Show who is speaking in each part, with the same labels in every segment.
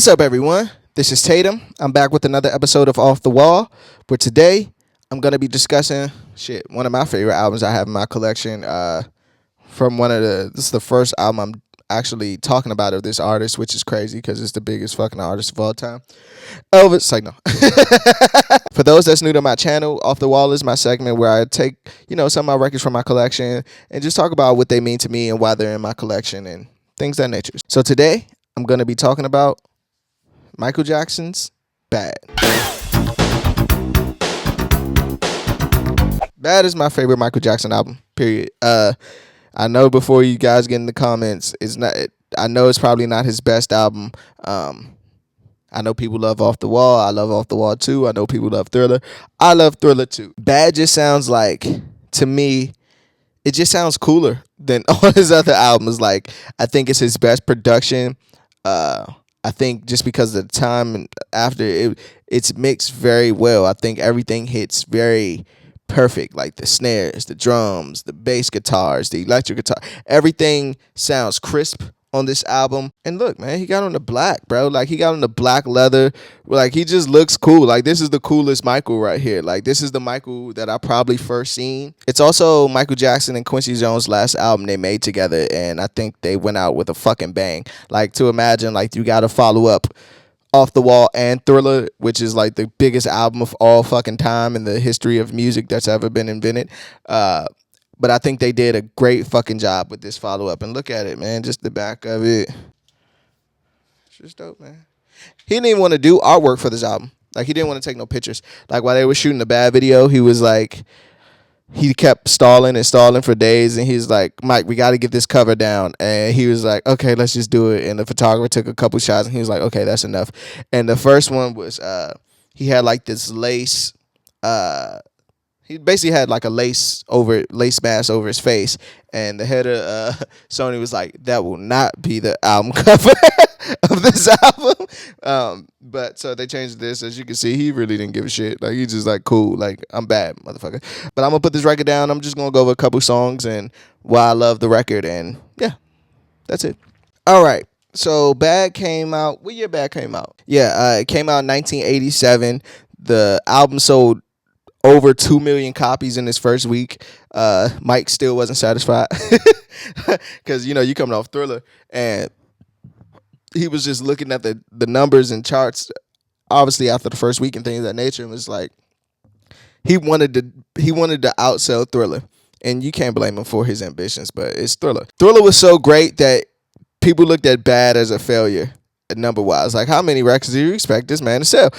Speaker 1: What's up, everyone? This is Tatum. I'm back with another episode of Off the Wall, where today I'm going to be discussing one of my favorite albums I have in my collection. This is the first album I'm actually talking about of this artist, which is crazy because it's the biggest fucking artist of all time. Elvis, like no. For those that's new to my channel, Off the Wall is my segment where I take, some of my records from my collection and just talk about what they mean to me and why they're in my collection and things of that nature. So today I'm going to be talking about Michael Jackson's Bad. Bad is my favorite Michael Jackson album, period. I know before you guys get in the comments, I know it's probably not his best album. I know people love Off the Wall. I love Off the Wall too. I know people love Thriller. I love Thriller too. Bad just sounds like, to me, it just sounds cooler than all his other albums. Like, I think it's his best production. I think just because of the time and after it's mixed very well. I think everything hits very perfect, like the snares, the drums, the bass guitars, the electric guitar. Everything sounds crisp on this album. And look, man, he got on the black, bro. Like, he got on the black leather. Like, he just looks cool. Like, this is the coolest Michael right here. Like, this is the Michael that I probably first seen. It's also Michael Jackson and Quincy Jones' last album they made together, and I think they went out with a fucking bang. Like, to imagine, like, you got to follow up Off the Wall and Thriller, which is like the biggest album of all fucking time in the history of music that's ever been invented. But I think they did a great fucking job with this follow-up. And look at it, man. Just the back of it. It's just dope, man. He didn't even want to do artwork for this album. Like, he didn't want to take no pictures. Like, while they were shooting the Bad video, he was like, he kept stalling and stalling for days. And he's like, Mike, we got to get this cover down. And he was like, okay, let's just do it. And the photographer took a couple shots. And he was like, okay, that's enough. And the first one was, he had like this lace, he basically had like a lace mask over his face, and the head of Sony was like, that will not be the album cover of this album. But so they changed this. As you can see, he really didn't give a shit. Like, he's just like, cool, like, I'm bad, motherfucker. But I'm gonna put this record down. I'm just gonna go over a couple songs and why I love the record, and yeah, that's it. All right. So Bad came out. What year Bad came out? Yeah, it came out in 1987. The album sold over 2 million copies in his first week. Mike still wasn't satisfied because you coming off Thriller, and he was just looking at the numbers and charts, obviously after the first week and things of that nature, and was like, he wanted to outsell Thriller, and you can't blame him for his ambitions. But it's Thriller. Thriller was so great that people looked at Bad as a failure. Number wise, like, how many records do you expect this man to sell?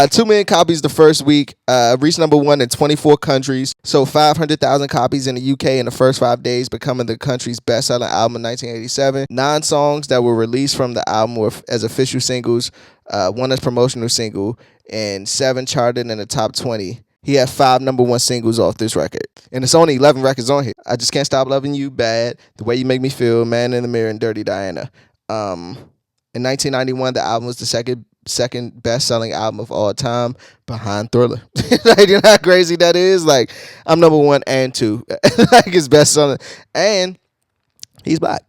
Speaker 1: 2 million copies the first week, reached number one in 24 countries, sold 500,000 copies in the UK in the first 5 days, becoming the country's best-selling album in 1987. 9 songs that were released from the album were as official singles, 1 as promotional single, and 7 charted in the top 20. He had 5 number 1 singles off this record. And it's only 11 records on here. I Just Can't Stop Loving You, Bad, The Way You Make Me Feel, Man in the Mirror, and Dirty Diana. In 1991, the album was the second best-selling album of all time, behind Thriller. Like, you know how crazy that is? Like, I'm number 1 and 2. Like, his best-selling. And he's black.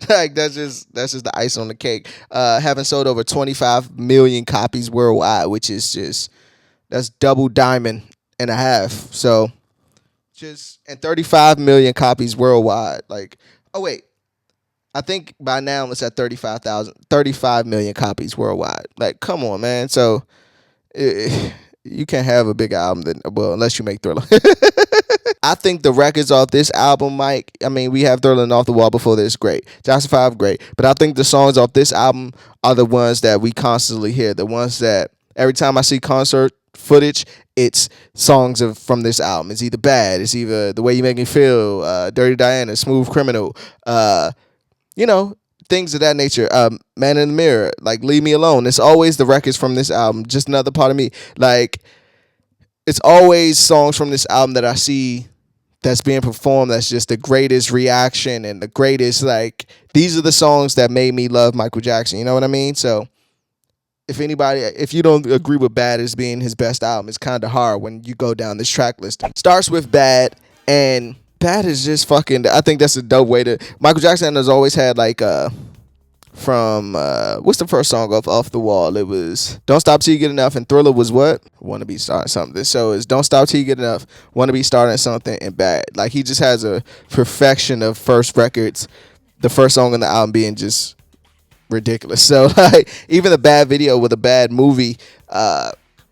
Speaker 1: Like, that's just the ice on the cake. Having sold over 25 million copies worldwide, which is that's double diamond and a half. So, and 35 million copies worldwide. Like, oh, wait. I think by now it's at 35 million copies worldwide. Like, come on, man. So you can't have a big album unless you make Thriller. I think the records off this album, Mike, I mean, we have Thriller and Off the Wall before this, great. Jackson 5, great. But I think the songs off this album are the ones that we constantly hear. The ones that every time I see concert footage, it's songs from this album. It's either Bad, it's either The Way You Make Me Feel, Dirty Diana, Smooth Criminal, things of that nature. Man in the Mirror, like Leave Me Alone. It's always the records from this album. Just Another Part of Me. Like, it's always songs from this album that I see that's being performed that's just the greatest reaction and the greatest, like, these are the songs that made me love Michael Jackson. You know what I mean? So if you don't agree with Bad as being his best album, it's kind of hard when you go down this track list. Starts with Bad, and Bad is just fucking, I think that's a dope way to, Michael Jackson has always had like from what's the first song off the wall? It was Don't Stop Till You Get Enough, and Thriller was what? Wanna Be Starting Something. So it's Don't Stop Till You Get Enough, Wanna Be Starting Something, and Bad. Like, he just has a perfection of first records. The first song on the album being just ridiculous. So like, even the Bad video with a Bad movie,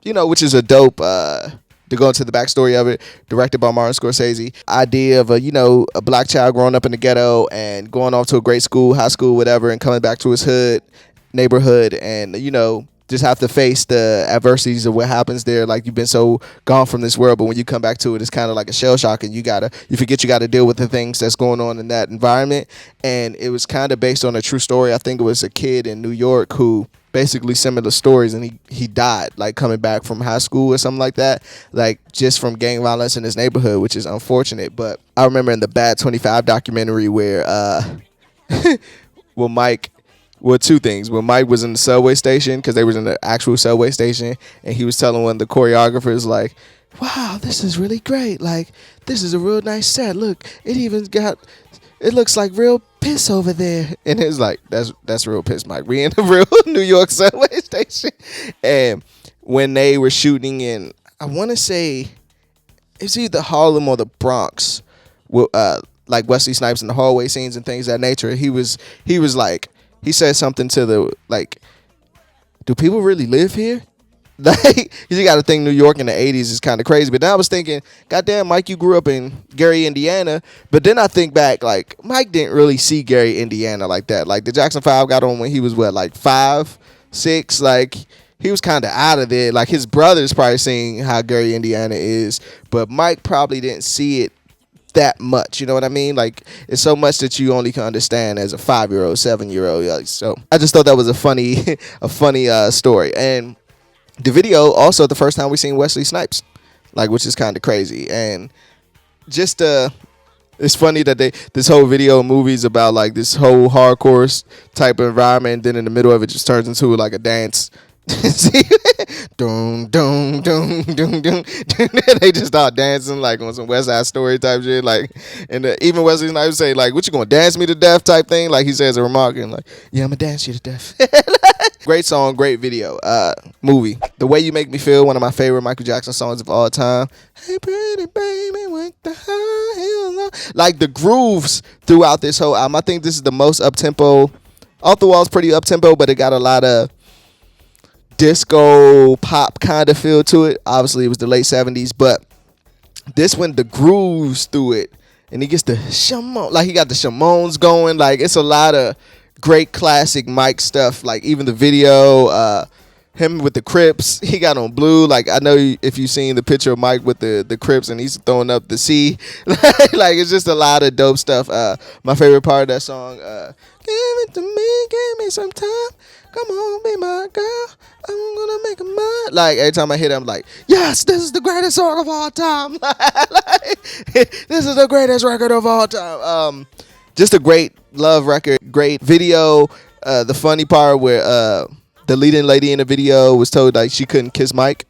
Speaker 1: which is a dope to go into the backstory of it, directed by Martin Scorsese. Idea of a black child growing up in the ghetto and going off to a great school, high school, whatever, and coming back to his neighborhood, and just have to face the adversities of what happens there. Like, you've been so gone from this world, but when you come back to it, it's kind of like a shell shock, and you forget you gotta deal with the things that's going on in that environment. And it was kind of based on a true story. I think it was a kid in New York who basically similar stories, and he died like coming back from high school or something like that, like just from gang violence in his neighborhood, which is unfortunate. But I remember in the Bad 25 documentary where two things. When Mike was in the subway station, because they was in the actual subway station, and he was telling one of the choreographers, like, wow, this is really great. Like, this is a real nice set. Look, it looks like real piss over there. And it's like, that's real piss, Mike. We in the real New York subway station. And when they were shooting in, I want to say, it's either Harlem or the Bronx, like Wesley Snipes in the hallway scenes and things of that nature, he was like, he said something to the, like, do people really live here? Like, you got to think New York in the 80s is kind of crazy. But then I was thinking, goddamn, Mike, you grew up in Gary, Indiana. But then I think back, like, Mike didn't really see Gary, Indiana like that. Like, the Jackson 5 got on when he was, what, like 5, 6? Like, he was kind of out of there. Like, his brother's probably seeing how Gary, Indiana is. But Mike probably didn't see it that much, you know what I mean? Like, it's so much that you only can understand as a 5-year-old, 7-year-old. Like, so I just thought that was a funny story. And the video also the first time we seen Wesley Snipes, like, which is kind of crazy. And just it's funny that this whole video movie's about like this whole hardcore type of environment, and then in the middle of it just turns into like a dance. Dun, dun, dun, dun, dun. They just start dancing like on some West Side Story type shit, like, and even Wesley Snipes say like, "What, you gonna dance me to death?" type thing. Like, he says a remark and like, "Yeah, I'm gonna dance you to death." Great song, great video. Movie, The Way You Make Me Feel, one of my favorite Michael Jackson songs of all time. Hey pretty baby, what the hell? Like, the grooves throughout this whole album, I think this is the most up tempo. Off the Wall's pretty up tempo, but it got a lot of disco pop kind of feel to it. Obviously it was the late 70s, but this one, the grooves through it, and he gets the Shimon, like, he got the Shimones going. Like, it's a lot of great classic Mike stuff. Like, even the video, him with the Crips, he got on blue. Like, I know if you've seen the picture of Mike with the Crips and he's throwing up the C, like, it's just a lot of dope stuff. My favorite part of that song, give it to me, give me some time, come on, be my girl, I'm gonna make a mine. Like, every time I hit it, I'm like, yes, this is the greatest song of all time. Like, this is the greatest record of all time. Just a great love record, great video. The funny part where the leading lady in the video was told like she couldn't kiss Mike.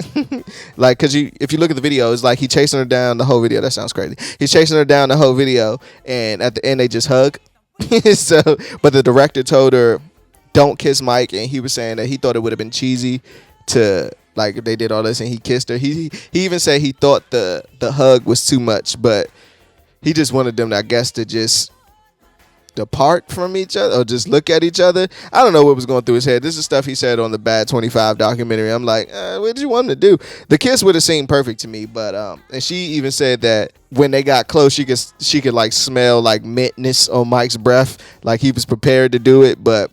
Speaker 1: Like, cause if you look at the video, it's like he chasing her down the whole video. That sounds crazy. He's chasing her down the whole video, and at the end they just hug. So, but the director told her, don't kiss Mike, and he was saying that he thought it would have been cheesy to, like, if they did all this and he kissed her. He even said he thought the hug was too much, but he just wanted them, I guess, to just depart from each other or just look at each other. I don't know what was going through his head. This is stuff he said on the Bad 25 documentary. I'm like, what did you want him to do? The kiss would have seemed perfect to me, but and she even said that when they got close, she could like smell like mintness on Mike's breath, like he was prepared to do it, but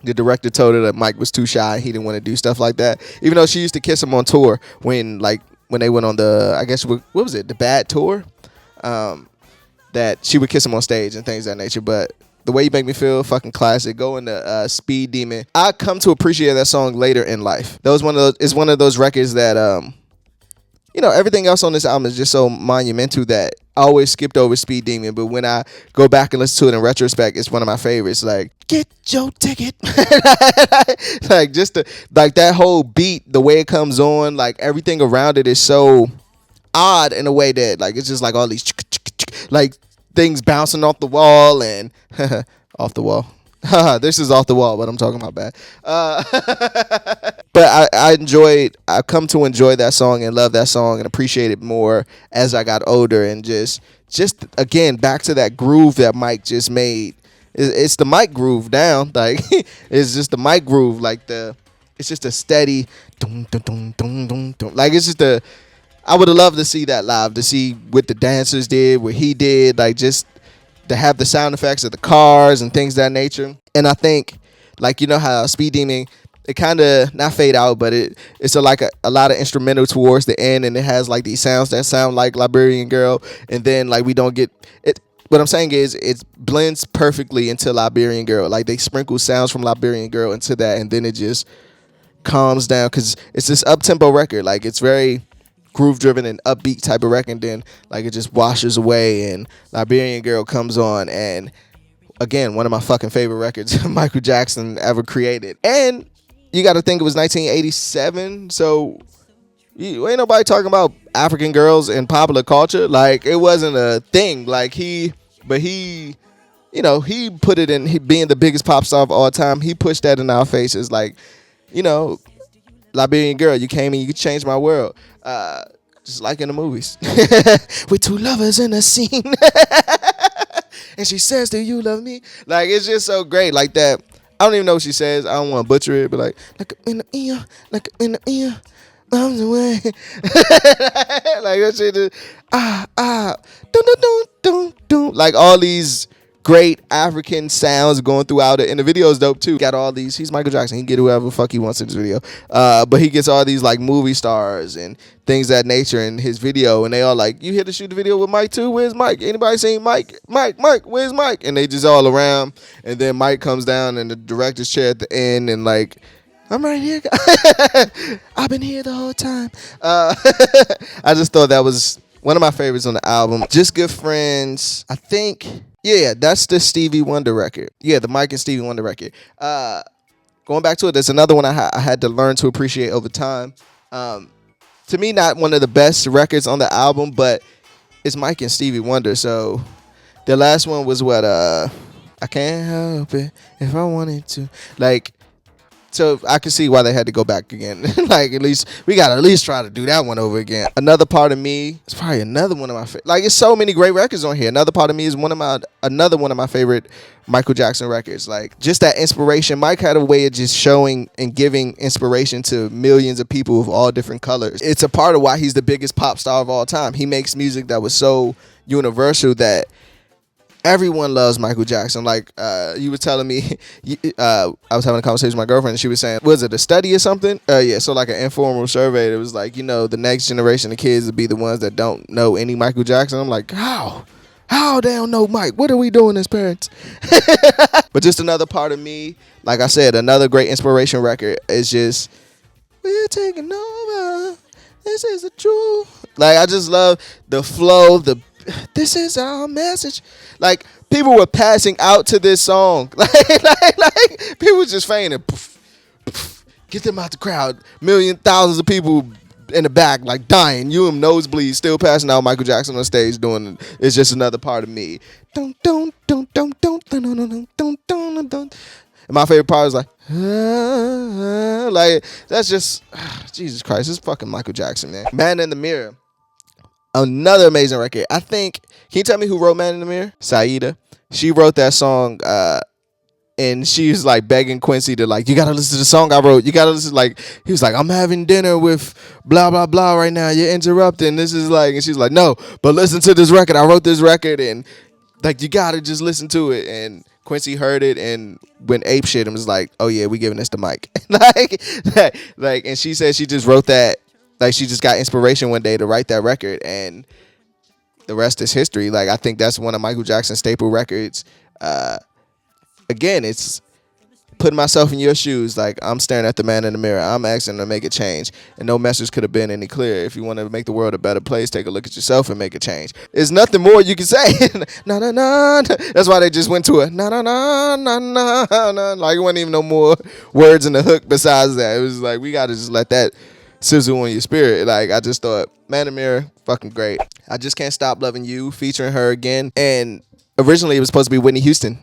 Speaker 1: the director told her that Mike was too shy. He didn't want to do stuff like that, even though she used to kiss him on tour when they went on the, I guess, what was it, the Bad tour, that she would kiss him on stage and things of that nature. But The Way You Make Me Feel, fucking classic. Go into Speed Demon. I come to appreciate that song later in life. That was one of those records that everything else on this album is just so monumental that I always skipped over Speed Demon. But when I go back and listen to it in retrospect, it's one of my favorites. Like, get your ticket. Like, just like that whole beat, the way it comes on, like everything around it is so odd in a way that, like, it's just like all these like things bouncing off the wall and off the wall. This is off the wall, but I'm talking about bad. But I come to enjoy that song and love that song and appreciate it more as I got older, and just again back to that groove that Mike just made. It's the Mike groove down, like it's just the Mike groove, like it's just a steady dum, dum, dum, dum, dum, dum. Like it's just a. I would have loved to see that live, to see what the dancers did, what he did, like just to have the sound effects of the cars and things of that nature. And I think, like, you know how Speed Demon, it kind of not fade out, but it's like a lot of instrumental towards the end, and it has like these sounds that sound like Liberian Girl, and then like we don't get it. What I'm saying is it blends perfectly into Liberian Girl. Like they sprinkle sounds from Liberian Girl into that, and then it just calms down because it's this up tempo record. Like it's very groove driven and upbeat type of record. And then like it just washes away, and Liberian Girl comes on, and again, one of my fucking favorite records Michael Jackson ever created. And you got to think it was 1987, so ain't nobody talking about African girls in popular culture. Like it wasn't a thing. Like he put it in being the biggest pop star of all time. He pushed that in our faces. Like, you know, Liberian Girl, you came and you changed my world. Just like in the movies. With two lovers in a scene. And she says, do you love me? Like, it's just so great. Like that. I don't even know what she says. I don't want to butcher it, but like in the ear, like in the ear, I'm the way. Like that shit is, dun, dun, dun, dun, dun. Like all these great African sounds going throughout it. And the video is dope too. Got all these, he's Michael Jackson. He can get whoever the fuck he wants in this video. But he gets all these like movie stars and things of that nature in his video. And they all like, you here to shoot the video with Mike too? Where's Mike? Anybody seen Mike? Mike, where's Mike? And they just all around. And then Mike comes down in the director's chair at the end and like, I'm right here. I've been here the whole time. I just thought that was one of my favorites on the album. Just Good Friends. I think, yeah, that's the Stevie Wonder record. Yeah, the Mike and Stevie Wonder record. Going back to it, there's another one I had to learn to appreciate over time. To me, not one of the best records on the album, but it's Mike and Stevie Wonder. So the last one was what? I Can't Help It If I Wanted To. Like, so I can see why they had to go back again. Like, at least we gotta at least try to do that one over again. Another Part of Me is probably another one of my favorite. Like, it's so many great records on here. Another Part of Me is another one of my favorite Michael Jackson records. Like, just that inspiration. Mike had a way of just showing and giving inspiration to millions of people of all different colors. It's a part of why he's the biggest pop star of all time. He makes music that was so universal that everyone loves Michael Jackson. Like, you were telling me, I was having a conversation with my girlfriend, and she was saying, was it a study or something? Yeah, so like an informal survey. It was like, the next generation of kids would be the ones that don't know any Michael Jackson. I'm like, how? How they don't know Mike? What are we doing as parents? But just another Part of Me. Like I said, another great inspiration record. It's just, we're taking over. This is the truth. Like, I just love the flow, this is our message. Like, people were passing out to this song. Like people just fainting. Get them out the crowd. Thousands of people in the back, like dying. You and nosebleeds, still passing out. Michael Jackson on stage doing It's Just Another Part of Me. And my favorite part is like that's just Jesus Christ. It's fucking Michael Jackson, man. Man in the Mirror. Another amazing record. I think, can you tell me who wrote Man in the Mirror? Saida. She wrote that song, and she was like begging Quincy to like, you gotta listen to the song I wrote. You gotta listen. Like, he was like, I'm having dinner with blah blah blah right now. You're interrupting. This is like, and she's like, no, but listen to this record. I wrote this record, and like, you gotta just listen to it. And Quincy heard it and went ape shit and was like, oh yeah, we giving this to Mike. like, and she said she just wrote that. Like, she just got inspiration one day to write that record, and the rest is history. Like, I think that's one of Michael Jackson's staple records. Again, it's putting myself in your shoes. Like, I'm staring at the man in the mirror. I'm asking to make a change, and no message could have been any clearer. If you want to make the world a better place, take a look at yourself and make a change. There's nothing more you can say. Na na na. That's why they just went to a na na na na na na. Like, it wasn't even no more words in the hook besides that. It was like, we got to just let that sizzle on your spirit. Like, I just thought, Man in the Mirror, fucking great. I Just Can't Stop Loving You, featuring her again. And originally it was supposed to be Whitney Houston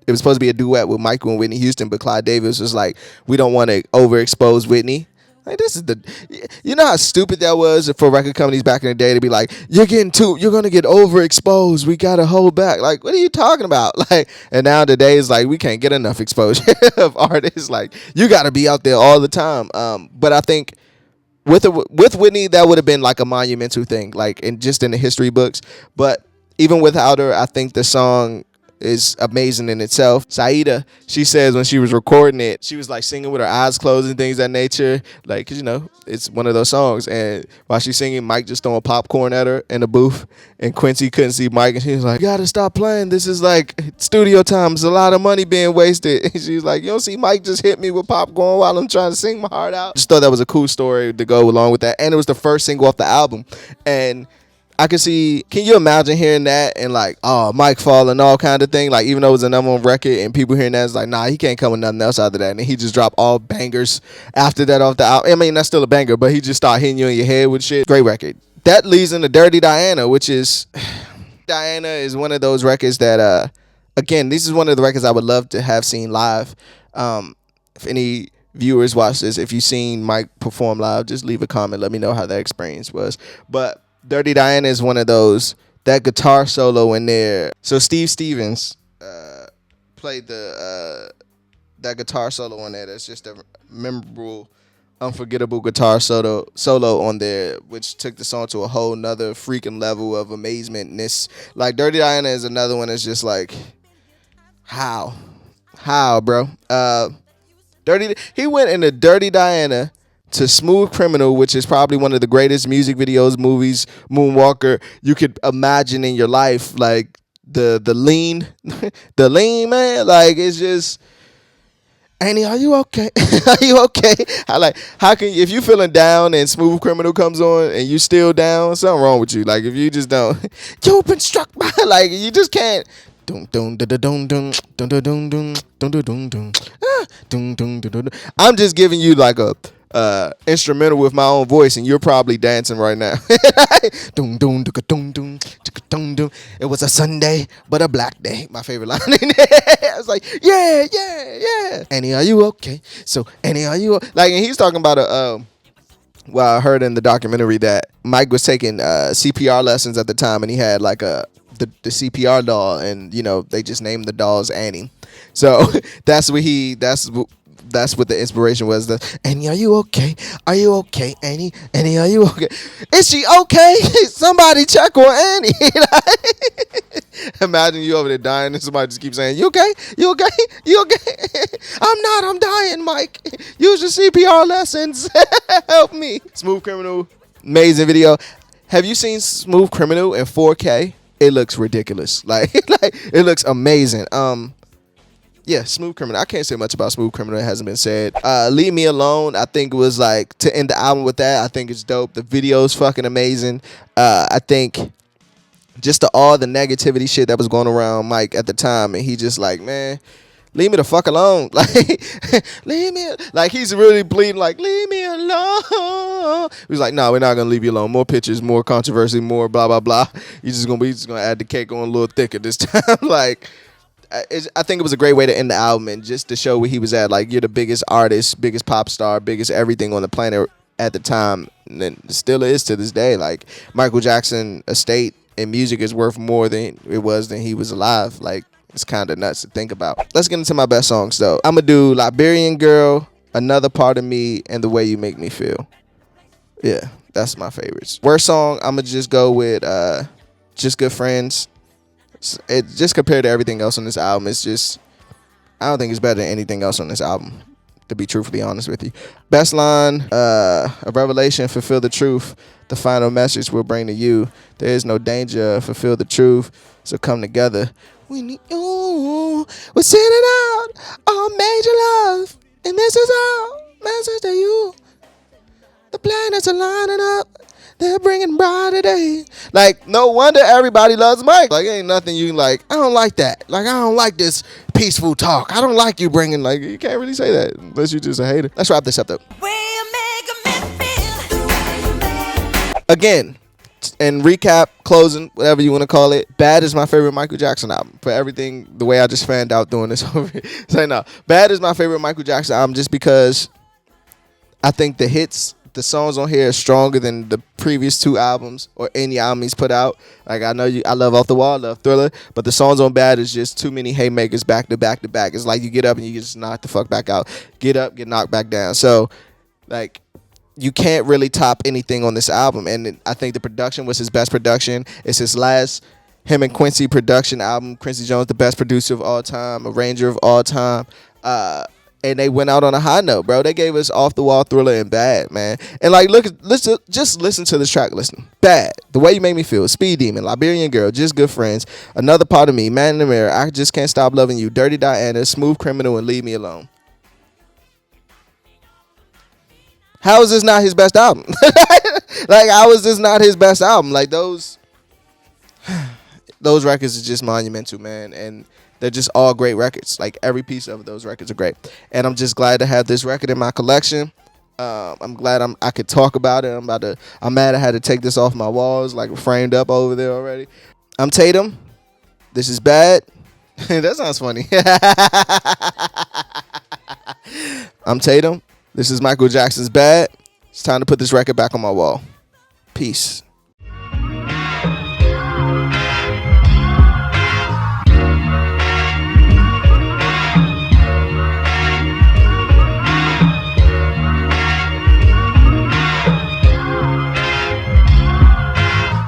Speaker 1: it was supposed to be a duet with Michael and Whitney Houston, but Clive Davis was like, we don't want to overexpose Whitney. Like, this is you know how stupid that was for record companies back in the day to be like, you're gonna get overexposed. We gotta hold back. Like, what are you talking about? Like, and now today is like, we can't get enough exposure of artists. Like, you gotta be out there all the time. But I think with Whitney, that would have been like a monumental thing, like in the history books. But even without her, I think the song is amazing in itself. Saida, she says when she was recording it, she was like singing with her eyes closed and things of that nature. Like, 'cause, you know, it's one of those songs. And while she's singing, Mike just throwing popcorn at her in the booth. And Quincy couldn't see Mike. And she was like, you gotta stop playing. This is like studio time. There's a lot of money being wasted. And she's like, you don't see Mike just hit me with popcorn while I'm trying to sing my heart out. Just thought that was a cool story to go along with that. And it was the first single off the album. And I can see, can you imagine hearing that and like, oh, Mike Fall and all kind of thing? Like, even though it was a number one record and people hearing that, it's like, nah, he can't come with nothing else after that. And then he just dropped all bangers after that off the album. I mean, that's still a banger, but he just started hitting you in your head with shit. Great record. That leads into Dirty Diana, which is, Diana is one of those records that, again, this is one of the records I would love to have seen live. If any viewers watch this, if you've seen Mike perform live, just leave a comment. Let me know how that experience was. But Dirty Diana is one of those, that guitar solo in there. So Steve Stevens played that guitar solo on there. That's just a memorable, unforgettable guitar solo on there, which took the song to a whole nother freaking level of amazementness. Like, Dirty Diana is another one that's just like, how, bro? He went into Dirty Diana to Smooth Criminal, which is probably one of the greatest music videos, movies, Moonwalker you could imagine in your life. Like the lean, the lean, man. Like, it's just, Annie, are you okay? Are you okay? How can you, if you feeling down and Smooth Criminal comes on and you still down, something wrong with you. Like, if you just don't, you've been struck by, like, you just can't. I'm just giving you like a instrumental with my own voice, and you're probably dancing right now. It was a Sunday, but a black day. My favorite line in there. I was like, yeah. Annie, are you okay? So, Annie, are you like? And he's talking about well, I heard in the documentary that Mike was taking CPR lessons at the time, and he had like the CPR doll, and you know, they just named the dolls Annie. So that's what the inspiration was. Annie, are you okay? Are you okay, Annie? Annie, are you okay? Is she okay? Somebody check on Annie. Imagine you over there dying and somebody just keeps saying, you okay? You okay? You okay? I'm dying, Mike. Use your CPR lessons. Help me. Smooth Criminal, amazing video. Have you seen Smooth Criminal in 4K? It looks ridiculous. Like it looks amazing. Yeah, Smooth Criminal. I can't say much about Smooth Criminal. It hasn't been said. Leave Me Alone, I think it was like, to end the album with that, I think it's dope. The video's fucking amazing. I think just all the negativity shit that was going around Mike at the time, and he just like, man, leave me the fuck alone. Like, leave me. Like, he's really bleeding, like, leave me alone. He was like, no, we're not going to leave you alone. More pictures, more controversy, more blah, blah, blah. You're just going to add the cake on a little thicker this time. Like, I think it was a great way to end the album and just to show where he was at. Like, you're the biggest artist, biggest pop star, biggest everything on the planet at the time, and it still is to this day. Like, Michael Jackson estate and music is worth more than it was when he was alive. Like, it's kind of nuts to think about. Let's get into my best songs, though. I'm going to do Liberian Girl, Another Part of Me, and The Way You Make Me Feel. Yeah, that's my favorites. Worst song, I'm going to just go with Just Good Friends. It just compared to everything else on this album, it's just, I don't think it's better than anything else on this album, to be truthfully honest with you. Best line, a revelation, fulfill the truth. The final message we'll bring to you. There is no danger, fulfill the truth. So come together. We need you. We're sending out our major love, and this is our message to you. The planets are lining up. They're bringing brighter days. Like, no wonder everybody loves Mike. Like, ain't nothing you like, I don't like that. Like, I don't like this peaceful talk. I don't like you bringing, like, you can't really say that unless you're just a hater. Let's wrap this up, though. Again, And recap, closing, whatever you want to call it, Bad is my favorite Michael Jackson album. For everything, the way I just fanned out doing this over here. Say no. Bad is my favorite Michael Jackson album just because I think the songs on here are stronger than the previous two albums or any album he's put out. Like, I know I love Off the Wall, I love Thriller, but the songs on Bad is just too many haymakers back to back to back. It's like you get up and you just knock the fuck back out. Get up, get knocked back down. So, like, you can't really top anything on this album. And I think the production was his best production. It's his last him and Quincy production album. Quincy Jones, the best producer of all time, arranger of all time. And they went out on a high note, bro. They gave us Off the Wall, Thriller, and Bad, man. And like, just listen to this track. Listen, Bad, The Way You Make Me Feel, Speed Demon, Liberian Girl, Just Good Friends, Another Part of Me, Man in the Mirror, I Just Can't Stop Loving You, Dirty Diana, Smooth Criminal, and Leave Me Alone. How is this not his best album? Like, how is this not his best album? Like, those records are just monumental, man. And they're just all great records. Like, every piece of those records are great. And I'm just glad to have this record in my collection. I'm glad I could talk about it. I'm mad I had to take this off my walls, like framed up over there already. I'm Tatum. This is Bad. That sounds funny. I'm Tatum. This is Michael Jackson's Bad. It's time to put this record back on my wall. Peace.